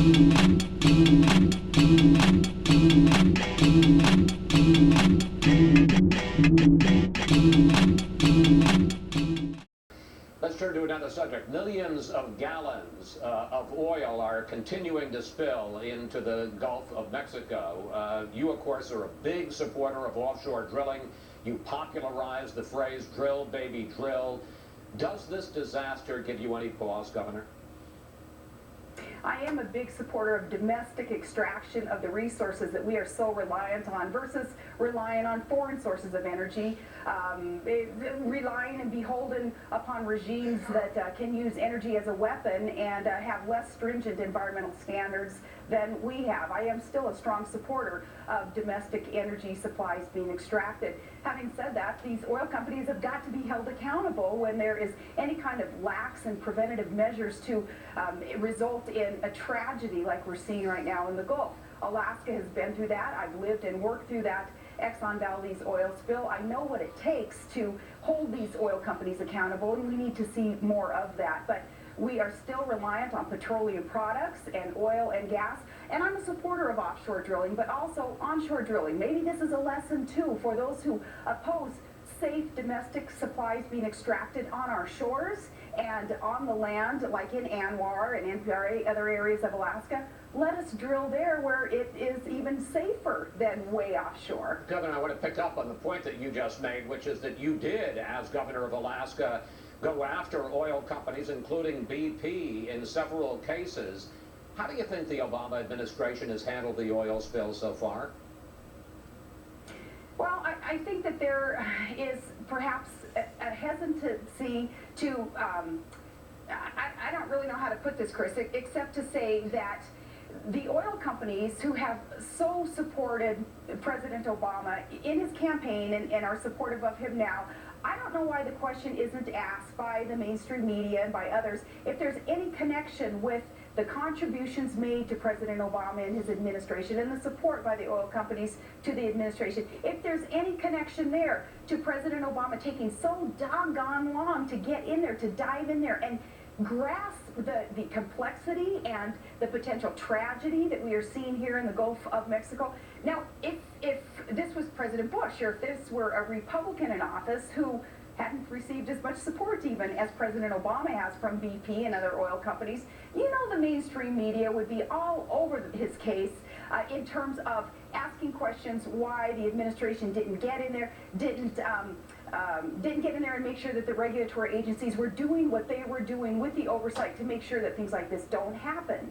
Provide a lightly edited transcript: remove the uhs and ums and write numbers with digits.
Let's turn to another subject. Millions of gallons of oil are continuing to spill into the Gulf of Mexico. You, of course, are a big supporter of offshore drilling. You popularized the phrase drill, baby, drill. Does this disaster give you any pause, Governor? I am a big supporter of domestic extraction of the resources that we are so reliant on versus relying on foreign sources of energy, relying and beholden upon regimes that can use energy as a weapon and have less stringent environmental standards than we have. I am still a strong supporter of domestic energy supplies being extracted. Having said that, these oil companies have got to be held accountable when there is any kind of lax and preventative measures to result in a tragedy like we're seeing right now in the Gulf. Alaska has been through that. I've lived and worked through that Exxon Valdez oil spill. I know what it takes to hold these oil companies accountable, and we need to see more of that. But we are still reliant on petroleum products and oil and gas, and I'm a supporter of offshore drilling, but also onshore drilling. Maybe this is a lesson, too, for those who oppose safe domestic supplies being extracted on our shores and on the land, like in Anwar and in other areas of Alaska. Let us drill there where it is even safer than way offshore. Governor, I want to pick up on the point that you just made, which is that you did, as governor of Alaska, go after oil companies, including BP, in several cases. How do you think the Obama administration has handled the oil spill so far? Well, I think that there is perhaps a hesitancy to, I don't really know how to put this, Chris, except to say that the oil companies who have so supported President Obama in his campaign and are supportive of him now, I don't know why the question isn't asked by the mainstream media and by others if there's any connection with the contributions made to President Obama and his administration and the support by the oil companies to the administration. If there's any connection there to President Obama taking so doggone long to get in there, to dive in there and grasp the complexity and the potential tragedy that we are seeing here in the Gulf of Mexico. Now, if this was President Bush, or if this were a Republican in office who hadn't received as much support even as President Obama has from BP and other oil companies, you know the mainstream media would be all over his case in terms of asking questions why the administration didn't get in there, didn't get in there and make sure that the regulatory agencies were doing what they were doing with the oversight to make sure that things like this don't happen.